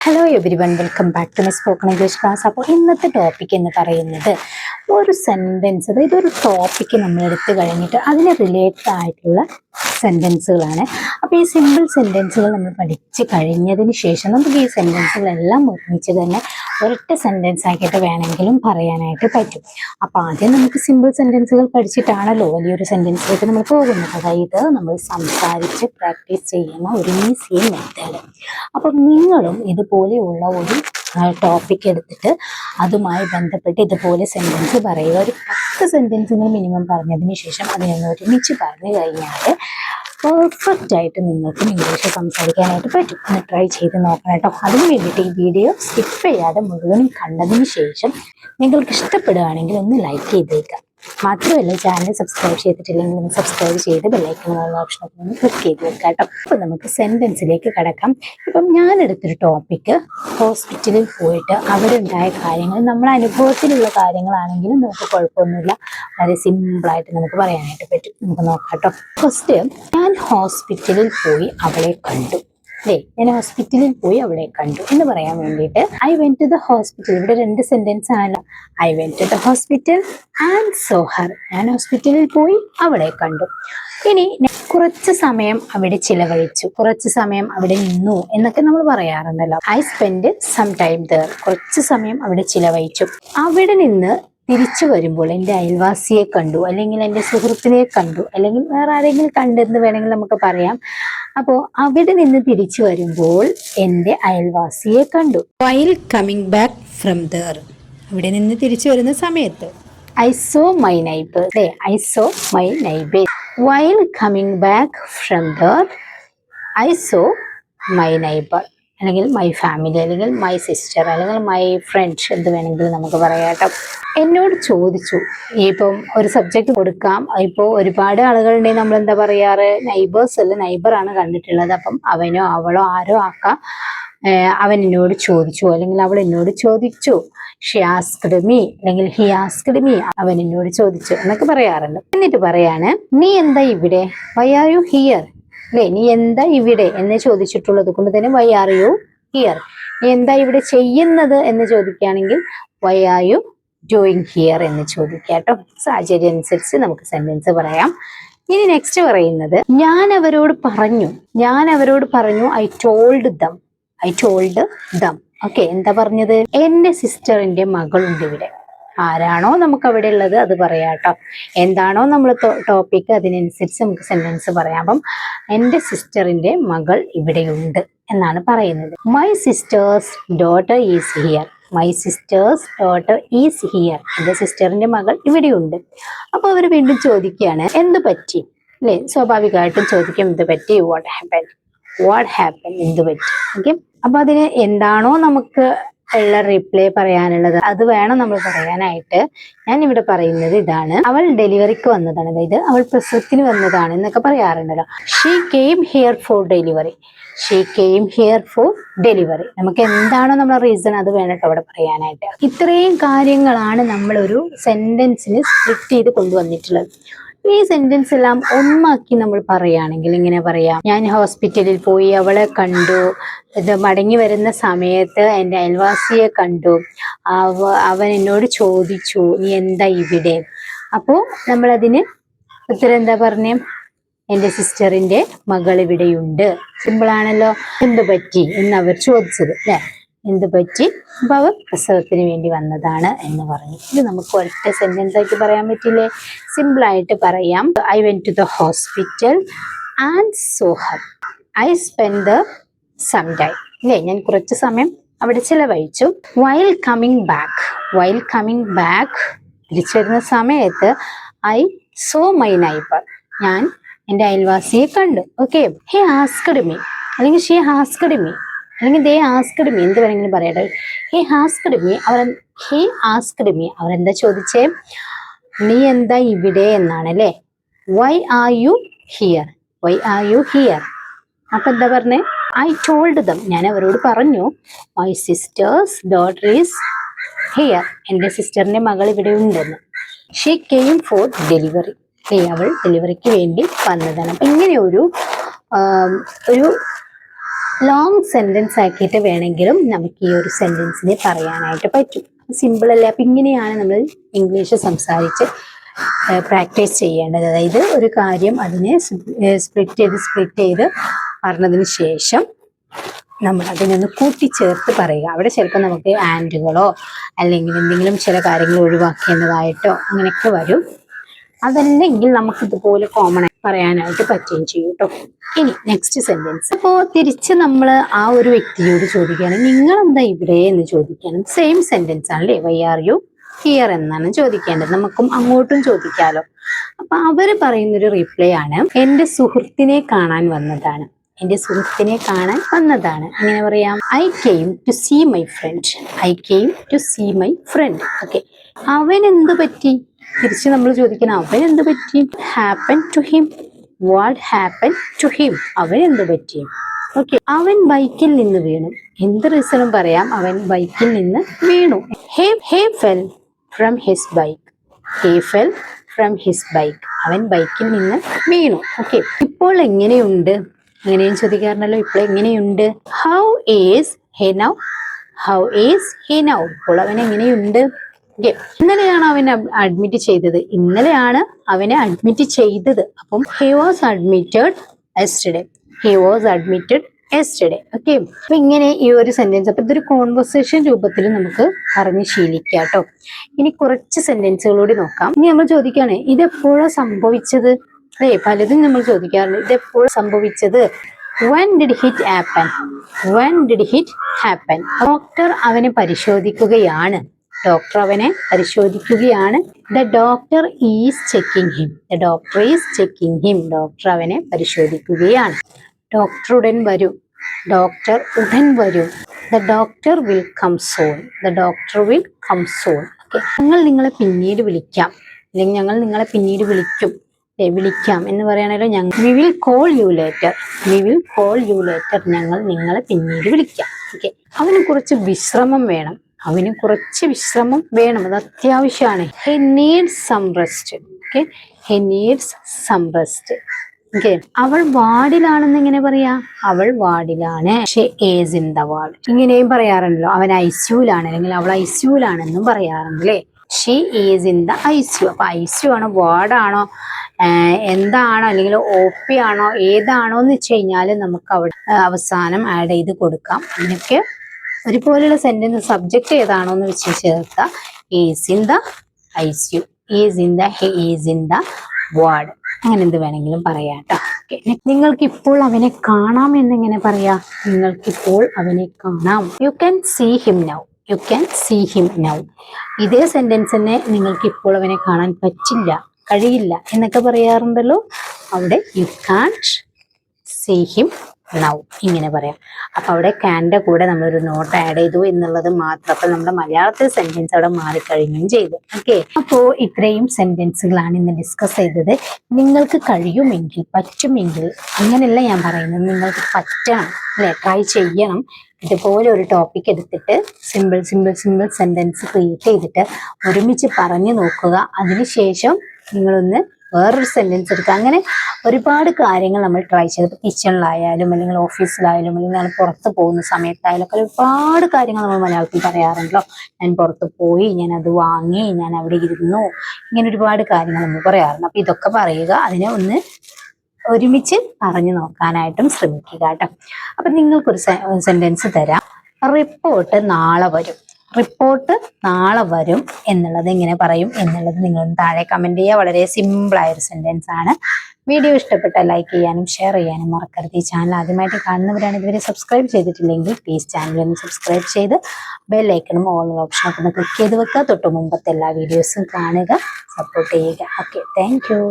Hello everyone, welcome back to my spoken English class. അപ്പോൾ ഇന്നത്തെ topic എന്ന് പറയുന്നത് ഒരു സെൻറ്റൻസ്, അതായത് ഒരു ടോപ്പിക്ക് നമ്മൾ എടുത്തു കഴിഞ്ഞിട്ട് അതിന് റിലേറ്റഡ് ആയിട്ടുള്ള സെൻറ്റൻസുകളാണ്. അപ്പോൾ ഈ സിമ്പിൾ സെൻറ്റൻസുകൾ നമ്മൾ പഠിച്ച് കഴിഞ്ഞതിന് ശേഷം നമുക്ക് ഈ സെൻറ്റൻസുകളെല്ലാം ഒരുമിച്ച് തന്നെ ഒരൊറ്റ സെൻറ്റൻസ് ആക്കിയിട്ട് വേണമെങ്കിലും പറയാനായിട്ട് പറ്റും. അപ്പോൾ ആദ്യം നമുക്ക് സിമ്പിൾ സെൻറ്റൻസുകൾ പഠിച്ചിട്ടാണല്ലോ വലിയൊരു സെൻറ്റൻസിലേക്ക് നമ്മൾ പോകുന്നത്. അതായത് നമ്മൾ സംസാരിച്ച് പ്രാക്ടീസ് ചെയ്യുന്ന ഒരു ഈസി മെത്തേഡ്. അപ്പം നിങ്ങളും ഇതുപോലെയുള്ള ഒരു ടോപ്പിക് എടുത്തിട്ട് അതുമായി ബന്ധപ്പെട്ട് ഇതുപോലെ സെൻറ്റൻസ് പറയുക. ഒരു 10 സെൻറ്റൻസുകൾ മിനിമം പറഞ്ഞതിന് ശേഷം അതിനൊന്ന് ഒരുമിച്ച് പറഞ്ഞു കഴിഞ്ഞാൽ പെർഫെക്റ്റ് ആയിട്ട് നിങ്ങൾക്കും ഇംഗ്ലീഷ് സംസാരിക്കാനായിട്ട് പറ്റും. ഒന്ന് ട്രൈ ചെയ്ത് നോക്കണം കേട്ടോ. അതിന് വേണ്ടിയിട്ട് ഈ വീഡിയോ സ്കിപ്പ് ചെയ്യാതെ മുഴുവനും കണ്ടതിന് ശേഷം നിങ്ങൾക്ക് ഇഷ്ടപ്പെടുകയാണെങ്കിൽ ഒന്ന് ലൈക്ക് ചെയ്തേക്കാം. മാത്രമല്ല, ചാനൽ സബ്സ്ക്രൈബ് ചെയ്തിട്ടില്ലെങ്കിൽ ഒന്ന് സബ്സ്ക്രൈബ് ചെയ്ത് ബെല്ലൈക്കൺ ഓപ്ഷനൊക്കെ ഒന്ന് ക്ലിക്ക് ചെയ്ത് വെക്കാം കേട്ടോ. അപ്പോൾ നമുക്ക് സെൻറ്റൻസിലേക്ക് കിടക്കാം. ഇപ്പം ഞാനെടുത്തൊരു ടോപ്പിക്ക് ഹോസ്പിറ്റലിൽ പോയിട്ട് അവിടെ ഉണ്ടായ കാര്യങ്ങൾ നമ്മുടെ അനുഭവത്തിലുള്ള കാര്യങ്ങളാണെങ്കിലും നമുക്ക് കുഴപ്പമൊന്നുമില്ല, വളരെ സിമ്പിളായിട്ട് നമുക്ക് പറയാനായിട്ട് പറ്റും. നമുക്ക് നോക്കാം കേട്ടോ. ഫസ്റ്റ്, ഞാൻ ഹോസ്പിറ്റലിൽ പോയി അവളെ കണ്ടു. ഞാൻ ഹോസ്പിറ്റലിൽ പോയി അവളെ കണ്ടു എന്ന് പറയാൻ വേണ്ടിയിട്ട് I went to the hospital. ഇവിടെ 2 സെന്റൻസ് ആണല്ലോ. I went to the hospital and saw her. ഞാൻ ഹോസ്പിറ്റലിൽ പോയി അവളെ കണ്ടു. ഇനി കുറച്ച് സമയം അവിടെ ചിലവഴിച്ചു, കുറച്ച് സമയം അവിടെ നിന്നു എന്നൊക്കെ നമ്മൾ പറയാറുണ്ടല്ലോ. I spend some time there. കുറച്ച് സമയം അവിടെ ചിലവഴിച്ചു. അവിടെ നിന്ന് തിരിച്ചു വരുമ്പോൾ എൻ്റെ അയൽവാസിയെ കണ്ടു, അല്ലെങ്കിൽ എൻ്റെ സുഹൃത്തിനെ കണ്ടു, അല്ലെങ്കിൽ വേറെ ആരെങ്കിലും കണ്ടെന്ന് വേണമെങ്കിൽ നമുക്ക് പറയാം. അപ്പോൾ അവിടെ നിന്ന് തിരിച്ചു വരുമ്പോൾ എൻ്റെ അയൽവാസിയെ കണ്ടു. While coming back from there. അവിടെ നിന്ന് തിരിച്ചു വരുന്ന സമയത്ത് I so my neighbour. I so my neighbour. While coming back from there I so my neighbour, അല്ലെങ്കിൽ മൈ ഫാമിലി, അല്ലെങ്കിൽ മൈ സിസ്റ്റർ, അല്ലെങ്കിൽ മൈ ഫ്രണ്ട്, എന്ത് വേണമെങ്കിലും നമുക്ക് പറയാം കേട്ടോ. എന്നോട് ചോദിച്ചു. ഇപ്പം ഒരു സബ്ജക്റ്റ് കൊടുക്കാം. ഇപ്പോൾ ഒരുപാട് ആളുകളുണ്ടെങ്കിൽ നമ്മൾ എന്താ പറയാറ്, നൈബേഴ്സ് അല്ല, നൈബറാണ് കണ്ടിട്ടുള്ളത്. അപ്പം അവനോ അവളോ ആരോ ആക്കാം. അവൻ എന്നോട് ചോദിച്ചു, അല്ലെങ്കിൽ അവൾ എന്നോട് ചോദിച്ചു. ഷി ആസ്ക്ഡ് മീ, അല്ലെങ്കിൽ ഹി ആസ്ക്ഡ് മീ, അവൻ എന്നോട് ചോദിച്ചു എന്നൊക്കെ പറയാറുണ്ട്. എന്നിട്ട് പറയാണ്, നീ എന്താ ഇവിടെ? Why are you here? നീ എന്താ ഇവിടെ എന്ന് ചോദിച്ചിട്ടുള്ളത് കൊണ്ട് തന്നെ വൈ ആർ യു ഹിയർ. നീ എന്താ ഇവിടെ ചെയ്യുന്നത് എന്ന് ചോദിക്കുകയാണെങ്കിൽ why are you doing here എന്ന് ചോദിക്കാം കേട്ടോ. സാഹചര്യം അനുസരിച്ച് നമുക്ക് സെന്റൻസ് പറയാം. ഇനി നെക്സ്റ്റ് പറയുന്നത്, ഞാൻ അവരോട് പറഞ്ഞു. I told dum. ഓക്കെ, എന്താ പറഞ്ഞത്? എന്റെ സിസ്റ്ററിന്റെ മകളുണ്ട് ഇവിടെ. ആരാണോ നമുക്ക് അവിടെ ഉള്ളത് അത് പറയാട്ടോ. എന്താണോ നമ്മൾ ടോപ്പിക്ക് അതിനനുസരിച്ച് നമുക്ക് സെന്റൻസ് പറയാം. അപ്പം എൻ്റെ സിസ്റ്ററിന്റെ മകൾ ഇവിടെയുണ്ട് എന്നാണ് പറയുന്നത്. My sister's daughter is here. My sister's daughter is here. എൻ്റെ സിസ്റ്ററിന്റെ മകൾ ഇവിടെയുണ്ട്. അപ്പൊ അവർ വീണ്ടും ചോദിക്കുകയാണ്, എന്ത് പറ്റി? അല്ലെ, സ്വാഭാവികമായിട്ടും ചോദിക്കും, എന്ത് പറ്റി? വാട്ട് ഹാപ്പൻ, എന്ത് പറ്റി? ഓക്കെ, അപ്പൊ അതിന് എന്താണോ നമുക്ക് ഉള്ള റിപ്ലൈ പറയാനുള്ളത് അത് വേണം നമ്മൾ പറയാനായിട്ട്. ഞാൻ ഇവിടെ പറയുന്നത് ഇതാണ്, അവൾ ഡെലിവറിക്ക് വന്നതാണ്, അതായത് അവൾ പ്രസവത്തിന് വന്നതാണ് എന്നൊക്കെ പറയാറുണ്ടല്ലോ. She came here for delivery. നമുക്ക് എന്താണോ നമ്മളെ റീസൺ അത് വേണം അവിടെ പറയാനായിട്ട്. ഇത്രയും കാര്യങ്ങളാണ് നമ്മളൊരു സെന്റൻസിന് സ്പ്ലിറ്റ് ചെയ്ത് കൊണ്ടുവന്നിട്ടുള്ളത്. ഈ സെന്റൻസ് എല്ലാം ഒന്നാക്കി നമ്മൾ പറയുകയാണെങ്കിൽ ഇങ്ങനെ പറയാം, ഞാൻ ഹോസ്പിറ്റലിൽ പോയി അവളെ കണ്ടു. ഇത് മടങ്ങി വരുന്ന സമയത്ത് എൻ്റെ അയൽവാസിയെ കണ്ടു. അവൻ എന്നോട് ചോദിച്ചു, നീ എന്താ ഇവിടെ? അപ്പോൾ നമ്മളതിന് ഉത്തരം എന്താ പറഞ്ഞേ? എൻ്റെ സിസ്റ്ററിന്റെ മകൾ ഇവിടെയുണ്ട്. സിമ്പിളാണല്ലോ. എന്ത് പറ്റി എന്ന് അവർ ചോദിച്ചത്, അല്ലെ? എന്ത് പറ്റി? അപ്പൊ അവർ പ്രസവത്തിന് വേണ്ടി വന്നതാണ് എന്ന് പറഞ്ഞു. ഇത് നമുക്ക് ഒറ്റ സെന്റൻസ് ആയിട്ട് പറയാൻ പറ്റില്ലേ? സിമ്പിൾ ആയിട്ട് പറയാം. I went to the hospital and saw her. I spend some time. അല്ലേ, ഞാൻ കുറച്ച് സമയം അവിടെ ചിലവഴിച്ചു. വൈൽ കമ്മിങ് ബാക്ക്, തിരിച്ചു വരുന്ന സമയത്ത് ഐ സോ മൈ നൈബർ. ഞാൻ എൻ്റെ അയൽവാസിയെ കണ്ടു. ഓക്കെ, ഹി ആസ്ക്ഡ് മീ, അല്ലെങ്കിൽ ഷീ ആസ്ക്ഡ് മീ, അല്ലെങ്കിൽ ദേ ആസ്ക്ഡ് മീ, എന്ത് വേണമെങ്കിലും പറയട്ടെ. ഹി ആസ്ക്ഡ് മീ, അവരെന്താ ചോദിച്ചേ? നീ എന്താ ഇവിടെ എന്നാണ്, അല്ലേ? Why are you here? അപ്പൊ എന്താ പറഞ്ഞേ? ഐ ടോൾഡ് ദം, ഞാൻ അവരോട് പറഞ്ഞു. My sister's daughter is here. എൻ്റെ സിസ്റ്ററിന്റെ മകൾ ഇവിടെ ഉണ്ടെന്ന്. She came for delivery. അവൾ ഡെലിവറിക്ക് വേണ്ടി വന്നതാണ്. അപ്പൊ ഇങ്ങനെ ഒരു ലോങ് സെന്റൻസ് ആക്കിയിട്ട് വേണമെങ്കിലും നമുക്ക് ഈ ഒരു സെന്റൻസിനെ പറയാനായിട്ട് പറ്റും. സിമ്പിൾ അല്ലേ? അപ്പൊ ഇങ്ങനെയാണ് നമ്മൾ ഇംഗ്ലീഷ് സംസാരിച്ച് പ്രാക്ടീസ് ചെയ്യേണ്ടത്. അതായത് ഒരു കാര്യം അതിനെ സ്പ്ലിറ്റ് ചെയ്ത് പറഞ്ഞതിന് ശേഷം നമ്മൾ അതിനൊന്ന് കൂട്ടിച്ചേർത്ത് പറയുക. അവിടെ ചിലപ്പോൾ നമുക്ക് ആൻഡുകളോ അല്ലെങ്കിൽ എന്തെങ്കിലും ചില കാര്യങ്ങൾ ഒഴിവാക്കേണ്ടതായിട്ടോ അങ്ങനെയൊക്കെ വരും. അതല്ലെങ്കിൽ നമുക്ക് ഇതുപോലെ കോമൺ ആയി പറയാനായിട്ട് പറ്റുകയും ചെയ്യും കേട്ടോ. ഇനി നെക്സ്റ്റ് സെന്റൻസ്. അപ്പോൾ തിരിച്ച് നമ്മൾ ആ ഒരു വ്യക്തിയോട് ചോദിക്കുകയാണ് നിങ്ങൾ എന്താ ഇവിടെ എന്ന് ചോദിക്കണം. സെയിം സെന്റൻസ് ആണല്ലേ, വൈ ആർ യു ഹിയർ എന്നാണ് ചോദിക്കേണ്ടത്. നമുക്കും അങ്ങോട്ടും ചോദിക്കാലോ. അപ്പൊ അവര് പറയുന്നൊരു റിപ്ലൈ ആണ്, എന്റെ സുഹൃത്തിനെ കാണാൻ വന്നതാണ്. എന്റെ സുഹൃത്തിനെ കാണാൻ വന്നതാണ്. എങ്ങനെ പറയാം? I came to see my friend. I came to see my friend. Okay. അവൻ എന്ത് പറ്റി? തിരിച്ച് നമ്മൾ ചോദിക്കണം, അവൻ എന്ത് പറ്റി? Happen to him. What happen to him? അവൻ എന്ത് പറ്റി? ഓക്കെ. അവൻ ബൈക്കിൽ നിന്ന് വീണു. എന്ത് റീസണും പറയാം. അവൻ ബൈക്കിൽ നിന്ന് വീണു. He fell from his bike. He fell from his bike. അവൻ ബൈക്കിൽ നിന്ന് വീണു. ഓക്കെ. ഇപ്പോൾ എങ്ങനെയുണ്ട്? അങ്ങനെയും ചോദിക്കാറുണ്ടല്ലോ. ഇപ്പോൾ എങ്ങനെയുണ്ട്? How is he now? How is he now? ഇപ്പോൾ അവൻ എങ്ങനെയുണ്ട്? ഓക്കെ. ഇന്നലെയാണ് അവൻ അഡ്മിറ്റ് ചെയ്തത്. ഇന്നലെയാണ് അവനെ അഡ്മിറ്റ് ചെയ്തത്. അപ്പം he was admitted yesterday. He was admitted yesterday. Okay. അപ്പൊ ഇങ്ങനെ ഈ ഒരു സെന്റൻസ്, അപ്പൊ ഇതൊരു കോൺവെർസേഷൻ രൂപത്തിൽ നമുക്ക് പറഞ്ഞ് ശീലിക്കാം കേട്ടോ. ഇനി കുറച്ച് സെന്റൻസുകളൂടി നോക്കാം. ഇനി നമ്മൾ ചോദിക്കുകയാണ്, ഇതെപ്പോഴാണ് സംഭവിച്ചത്? അല്ലേ, പലതും നമ്മൾ ചോദിക്കാറുണ്ട്. ഇതെപ്പോഴാണ് സംഭവിച്ചത്? when did it happen? when did it happen? Doctor അവനെ പരിശോധിക്കുകയാണ്. ഡോക്ടർ അവനെ പരിശോധിക്കുകയാണ്. The doctor is checking him. The doctor is checking him. Doctor അവനെ പരിശോധിക്കുകയാണ്. ഡോക്ടർ ഉടൻ വരും. ഡോക്ടർ ഉടൻ വരും. The doctor will come soon. The doctor will come soon. Okay. ഞങ്ങൾ നിങ്ങളെ പിന്നീട് വിളിക്കാം, അല്ലെങ്കിൽ ഞങ്ങൾ നിങ്ങളെ പിന്നീട് വിളിക്കും. വിളിക്കാം എന്ന് പറയാനായിട്ട് ഞങ്ങൾ we will call you later. We will call you later. ഞങ്ങൾ നിങ്ങളെ പിന്നീട് വിളിക്കാം. ഓക്കെ. അവന് കുറച്ച് വിശ്രമം വേണം. അവന് കുറച്ച് വിശ്രമം വേണം. അത് അത്യാവശ്യമാണ്. He needs some rest. Okay. He needs some rest. Okay. അവൾ വാർഡിലാണെന്ന് എങ്ങനെ പറയാ? അവൾ വാർഡിലാണ്. She is in the ward. ഇങ്ങനെയും പറയാറുണ്ടല്ലോ. അവൻ ഐസിയുലാണ്, അല്ലെങ്കിൽ അവൾ ഐസിയുലാണെന്നും പറയാറുണ്ട് അല്ലേ. She is in the ICU. അപ്പൊ ഐസിയു ആണോ വാർഡാണോ എന്താണോ അല്ലെങ്കിൽ OP ആണോ ഏതാണോ എന്ന് വെച്ച് കഴിഞ്ഞാൽ നമുക്ക് അവിടെ അവസാനം ആഡ് ചെയ്ത് കൊടുക്കാം. അതിനൊക്കെ ഒരുപോലെയുള്ള സെന്റൻസ് സബ്ജക്റ്റ് ഏതാണോ എന്ന് വെച്ച് ചേർക്കുക. Is in the ICU, is in the, he is in the ward. അങ്ങനെ എന്ത് വേണമെങ്കിലും പറയാം കേട്ടോ. ഓക്കെ. നിങ്ങൾക്ക് ഇപ്പോൾ അവനെ കാണാം എന്നെങ്ങനെ പറയാ? നിങ്ങൾക്കിപ്പോൾ അവനെ കാണാം. You can see him now. You can see him now. ഇതേ സെന്റൻസ് തന്നെ നിങ്ങൾക്ക് ഇപ്പോൾ അവനെ കാണാൻ പറ്റില്ല, കഴിയില്ല എന്നൊക്കെ പറയാറുണ്ടല്ലോ. അവിടെ you can't see him now ഇങ്ങനെ പറയാം. അപ്പൊ അവിടെ ക്യാൻ്റെ കൂടെ നമ്മളൊരു നോട്ട് ആഡ് ചെയ്തു എന്നുള്ളത് മാത്രം. അപ്പൊ നമ്മുടെ മലയാളത്തിൽ സെന്റൻസ് അവിടെ മാറിക്കഴിഞ്ഞും ചെയ്തു. ഓക്കെ. അപ്പോ ഇത്രയും സെന്റൻസുകളാണ് ഇന്ന് ഡിസ്കസ് ചെയ്തത്. നിങ്ങൾക്ക് കഴിയുമെങ്കിൽ, പറ്റുമെങ്കിൽ, അങ്ങനെയല്ല ഞാൻ പറയുന്നത്, നിങ്ങൾക്ക് പറ്റണം അല്ലെ, ട്രൈ ചെയ്യണം. ഇതുപോലെ ഒരു ടോപ്പിക് എടുത്തിട്ട് സിമ്പിൾ സെന്റൻസ് ക്രിയേറ്റ് ചെയ്തിട്ട് ഒരുമിച്ച് പറഞ്ഞു നോക്കുക. അതിനുശേഷം നിങ്ങളൊന്ന് വേറൊരു സെന്റൻസ് എടുക്കുക. അങ്ങനെ ഒരുപാട് കാര്യങ്ങൾ നമ്മൾ ട്രൈ ചെയ്ത്, കിച്ചണിലായാലും അല്ലെങ്കിൽ ഓഫീസിലായാലും അല്ലെങ്കിൽ നമ്മൾ പുറത്ത് പോകുന്ന സമയത്തായാലും ഒക്കെ ഒരുപാട് കാര്യങ്ങൾ നമ്മൾ മലയാളത്തിൽ പറയാറുണ്ടല്ലോ. ഞാൻ പുറത്ത് പോയി, ഞാൻ അത് വാങ്ങി, ഞാൻ അവിടെ ഇരുന്നു, ഇങ്ങനെ ഒരുപാട് കാര്യങ്ങൾ നമ്മൾ പറയാറുണ്ട്. അപ്പൊ ഇതൊക്കെ പറയുക, അതിനെ ഒന്ന് ഒരുമിച്ച് പറഞ്ഞു നോക്കാനായിട്ടും ശ്രമിക്കുക കേട്ടോ. അപ്പൊ നിങ്ങൾക്കൊരു സെന്റൻസ് തരാം. റിപ്പോർട്ട് നാളെ വരും. റിപ്പോർട്ട് നാളെ വരും എന്നുള്ളത് എങ്ങനെ പറയും എന്നുള്ളത് നിങ്ങൾ താഴെ കമന്റ് ചെയ്യുക. വളരെ സിമ്പിളായൊരു സെന്റൻസ് ആണ്. വീഡിയോ ഇഷ്ടപ്പെട്ടാൽ ലൈക്ക് ചെയ്യാനും ഷെയർ ചെയ്യാനും മറക്കരുത്. ഈ ചാനൽ ആദ്യമായിട്ട് കാണുന്നവരാണ്, ഇതുവരെ സബ്സ്ക്രൈബ് ചെയ്തിട്ടില്ലെങ്കിൽ പ്ലീസ് ചാനൽ ഒന്ന് സബ്സ്ക്രൈബ് ചെയ്ത് ബെല്ലൈക്കണും ഓൾ ഓപ്ഷനൊക്കെ ഒന്ന് ക്ലിക്ക് ചെയ്ത് വെക്കുക. തൊട്ട് മുമ്പത്തെ എല്ലാ വീഡിയോസും കാണുക, സപ്പോർട്ട് ചെയ്യുക. Okay, thank you.